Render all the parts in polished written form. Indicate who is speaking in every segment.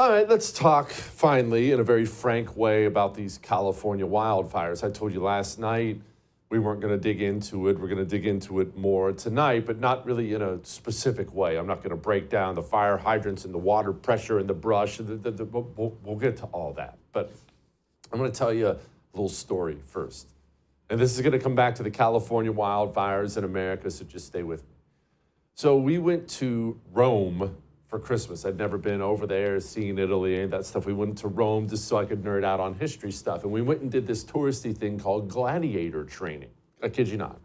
Speaker 1: All right, let's talk finally in a very frank way about these California wildfires. I told you last night we weren't going to dig into it. We're going to dig into it more tonight, but not really in a specific way. I'm not going to break down the fire hydrants and the water pressure and the brush. We'll get to all that. But I'm going to tell you a little story first. And this is going to come back to the California wildfires in America, so just stay with me. So we went to Rome for Christmas. I'd never been over there, seen Italy, and that stuff. We went to Rome just so I could nerd out on history stuff. And we went and did this touristy thing called gladiator training. I kid you not.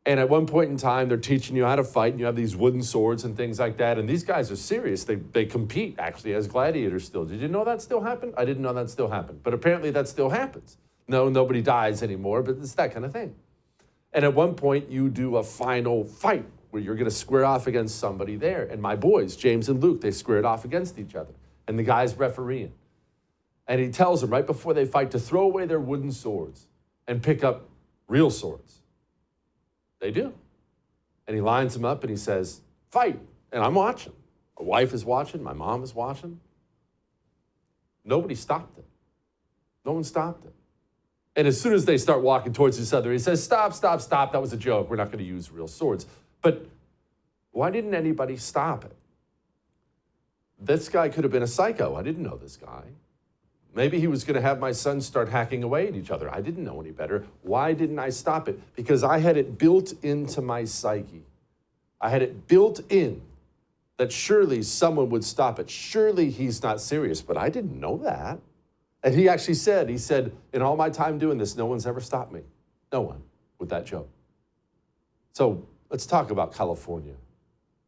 Speaker 1: And at one point in time, they're teaching you how to fight, and you have these wooden swords and things like that. And these guys are serious. They compete, actually, as gladiators still. Did you know that still happened? I didn't know that still happened. But apparently that still happens. No, nobody dies anymore, but it's that kind of thing. And at one point, you do a final fight where you're going to square off against somebody there. And my boys, James and Luke, they squared off against each other. And the guy's refereeing. And he tells them right before they fight to throw away their wooden swords and pick up real swords. They do. And he lines them up and he says, fight. And I'm watching. My wife is watching. My mom is watching. Nobody stopped it. No one stopped it. And as soon as they start walking towards each other, he says, stop, stop, stop. That was a joke. We're not going to use real swords. But why didn't anybody stop it? This guy could have been a psycho. I didn't know this guy. Maybe he was going to have my sons start hacking away at each other. I didn't know any better. Why didn't I stop it? Because I had it built into my psyche. I had it built in that surely someone would stop it. Surely he's not serious, but I didn't know that. And he actually said, in all my time doing this, no one's ever stopped me. No one with that joke. So let's talk about California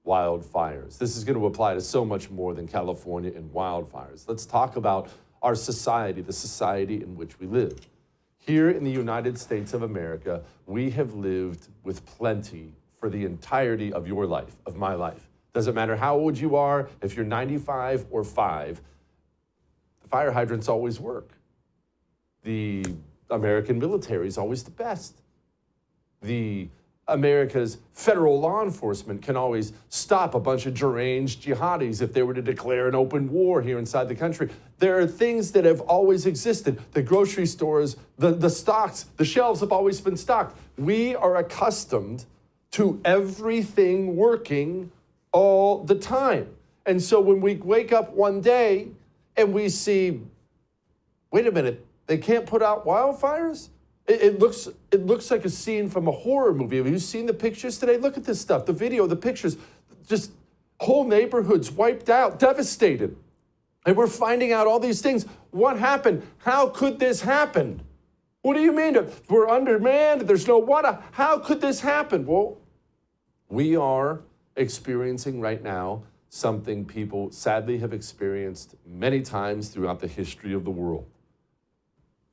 Speaker 1: wildfires. This is going to apply to so much more than California and wildfires. Let's talk about our society, the society in which we live. Here in the United States of America, we have lived with plenty for the entirety of your life, of my life. Doesn't matter how old you are, if you're 95 or 5, the fire hydrants always work. The American military is always the best. America's federal law enforcement can always stop a bunch of deranged jihadis if they were to declare an open war here inside the country. There are things that have always existed. The grocery stores, the stocks, the shelves have always been stocked. We are accustomed to everything working all the time. And so when we wake up one day and we see, wait a minute, they can't put out wildfires? It looks like a scene from a horror movie. Have you seen the pictures today? Look at this stuff, the video, the pictures. Just whole neighborhoods wiped out, devastated. And we're finding out all these things. What happened? How could this happen? What do you mean? We're undermanned, there's no water. How could this happen? Well, we are experiencing right now something people sadly have experienced many times throughout the history of the world.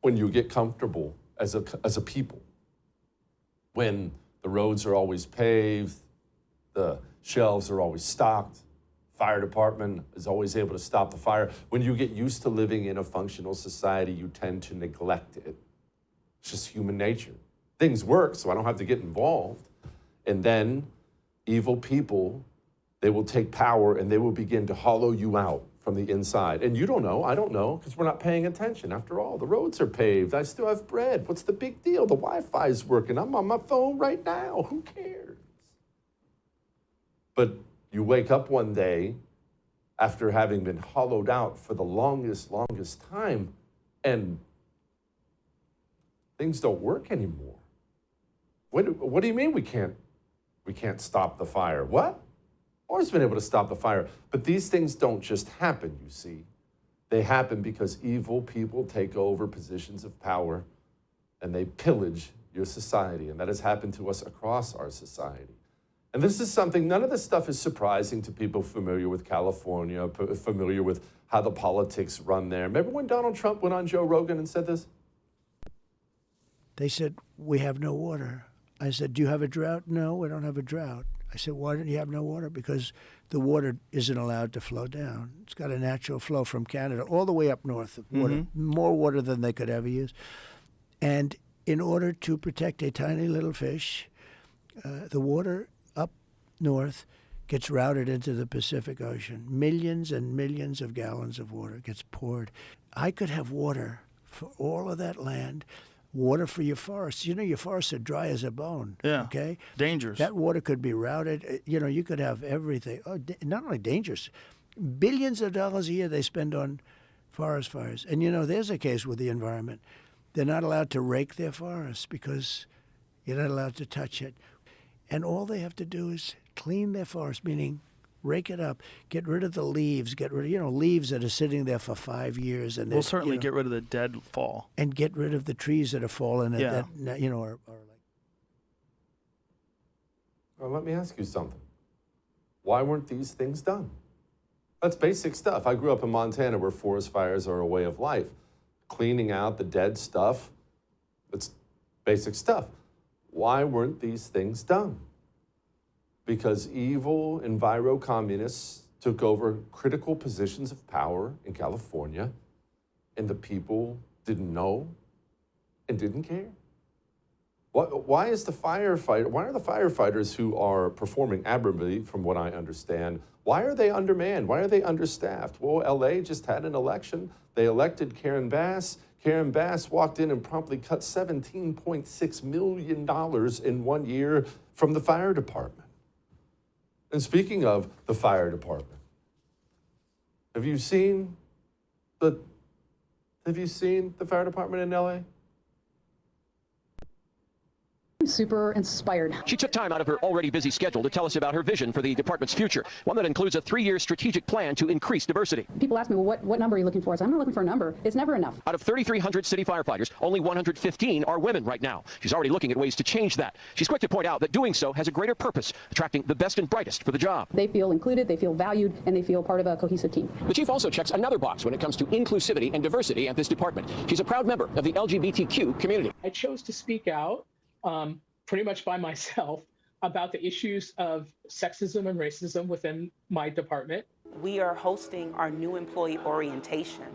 Speaker 1: When you get comfortable as a people, when the roads are always paved, the shelves are always stocked, fire department is always able to stop the fire. When you get used to living in a functional society, you tend to neglect it. It's just human nature. Things work, so I don't have to get involved. And then evil people, they will take power and they will begin to hollow you out from the inside. And you don't know, I don't know, because we're not paying attention. After all, the roads are paved. I still have bread. What's the big deal? The Wi-Fi is working. I'm on my phone right now. Who cares? But you wake up one day after having been hollowed out for the longest time, and things don't work anymore. What do you mean we can't stop the fire? What? Always been able to stop the fire. But these things don't just happen, you see. They happen because evil people take over positions of power and they pillage your society. And that has happened to us across our society. And this is something, none of this stuff is surprising to people familiar with California, familiar with how the politics run there. Remember when Donald Trump went on Joe Rogan and said this?
Speaker 2: They said, we have no water. I said, do you have a drought? No, we don't have a drought. I said, why don't you have no water? Because the water isn't allowed to flow down. It's got a natural flow from Canada all the way up north of water, more water than they could ever use. And in order to protect a tiny little fish, the water up north gets routed into the Pacific Ocean. Millions and millions of gallons of water gets poured. I could have water for all of that land, water for your forests. You know, your forests are dry as a bone.
Speaker 3: Yeah.
Speaker 2: Okay?
Speaker 3: Dangerous.
Speaker 2: That water could be routed. You know, you could have everything. Not only dangerous, billions of dollars a year they spend on forest fires. And, you know, there's a case with the environment. They're not allowed to rake their forests because you're not allowed to touch it. And all they have to do is clean their forest, meaning rake it up, get rid of the leaves, get rid of, leaves that are sitting there for 5 years. And
Speaker 3: We'll certainly get rid of the dead fall.
Speaker 2: And get rid of the trees that are fallen
Speaker 3: Yeah.
Speaker 2: that, are like.
Speaker 1: Well, let me ask you something. Why weren't these things done? That's basic stuff. I grew up in Montana where forest fires are a way of life. Cleaning out the dead stuff, it's basic stuff. Why weren't these things done? Because evil enviro-communists took over critical positions of power in California, and the people didn't know and didn't care. Why are the firefighters who are performing admirably, from what I understand, why are they undermanned? Why are they understaffed? Well, LA just had an election. They elected Karen Bass. Karen Bass walked in and promptly cut $17.6 million in 1 year from the fire department. And speaking of the fire department, have you seen the fire department in LA?
Speaker 4: I'm super inspired.
Speaker 5: She took time out of her already busy schedule to tell us about her vision for the department's future, one that includes a 3-year strategic plan to increase diversity.
Speaker 4: People ask me, well, what number are you looking for? So I'm not looking for a number. It's never enough.
Speaker 5: Out of 3,300 city firefighters, only 115 are women right now. She's already looking at ways to change that. She's quick to point out that doing so has a greater purpose, attracting the best and brightest for the job.
Speaker 4: They feel included, they feel valued, and they feel part of a cohesive team.
Speaker 5: The chief also checks another box when it comes to inclusivity and diversity at this department. She's a proud member of the LGBTQ community.
Speaker 6: I chose to speak out pretty much by myself about the issues of sexism and racism within my department.
Speaker 7: We are hosting our new employee orientation,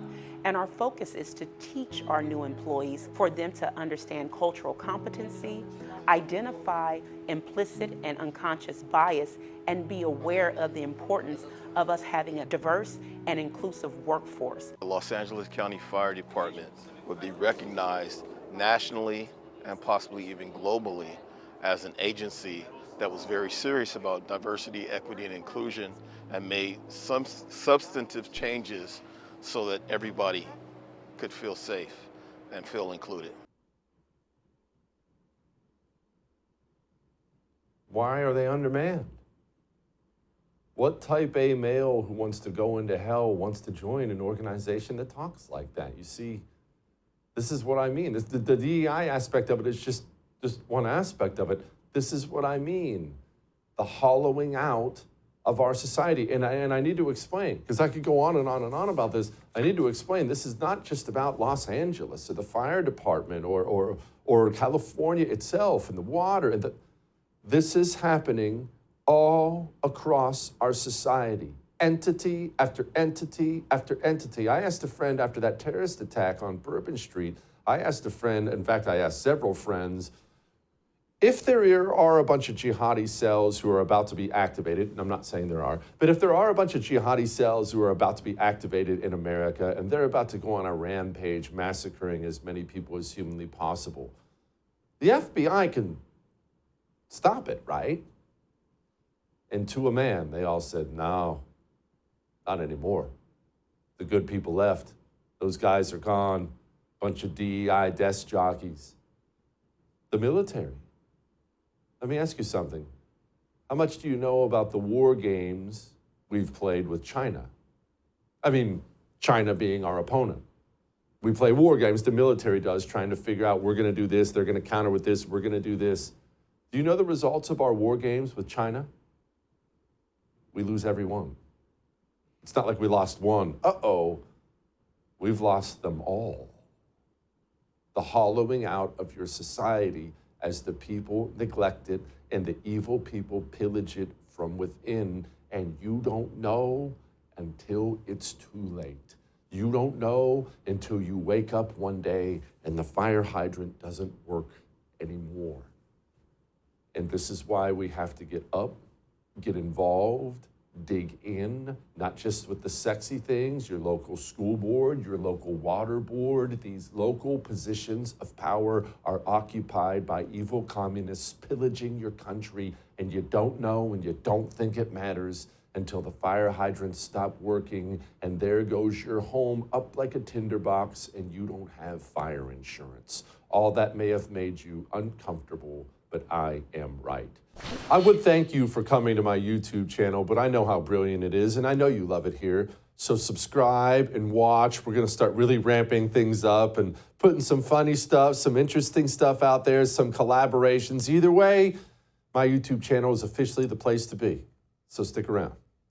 Speaker 7: and our focus is to teach our new employees for them to understand cultural competency, identify implicit and unconscious bias, and be aware of the importance of us having a diverse and inclusive workforce.
Speaker 8: The Los Angeles County Fire Department would be recognized nationally and possibly even globally as an agency that was very serious about diversity, equity, and inclusion, and made some substantive changes so that everybody could feel safe and feel included.
Speaker 1: Why are they undermanned? What type A male who wants to go into hell wants to join an organization that talks like that? You see, this is what I mean. The DEI aspect of it is just one aspect of it. This is what I mean. The hollowing out of our society. And I need to explain, because I could go on and on and on about this. I need to explain, this is not just about Los Angeles or the fire department or California itself and the water. And this is happening all across our society. Entity after entity after entity. I asked a friend after that terrorist attack on Bourbon Street, I asked several friends, if there are a bunch of jihadi cells who are about to be activated, and I'm not saying there are, but if there are a bunch of jihadi cells who are about to be activated in America and they're about to go on a rampage massacring as many people as humanly possible, the FBI can stop it, right? And to a man, they all said, no, not anymore. The good people left. Those guys are gone. Bunch of DEI desk jockeys. The military. Let me ask you something. How much do you know about the war games we've played with China? I mean, China being our opponent. We play war games, the military does, trying to figure out we're going to do this, they're going to counter with this, we're going to do this. Do you know the results of our war games with China? We lose every one. It's not like we lost one. Uh-oh, we've lost them all. The hollowing out of your society as the people neglect it and the evil people pillage it from within, and you don't know until it's too late. You don't know until you wake up one day and the fire hydrant doesn't work anymore. And this is why we have to get up get involved, dig in, not just with the sexy things, your local school board, your local water board. These local positions of power are occupied by evil communists pillaging your country, and you don't know and you don't think it matters until the fire hydrants stop working, and there goes your home up like a tinderbox, and you don't have fire insurance. All that may have made you uncomfortable, but I am right. I would thank you for coming to my YouTube channel, but I know how brilliant it is, and I know you love it here. So subscribe and watch. We're gonna start really ramping things up and putting some funny stuff, some interesting stuff out there, some collaborations. Either way, my YouTube channel is officially the place to be. So stick around.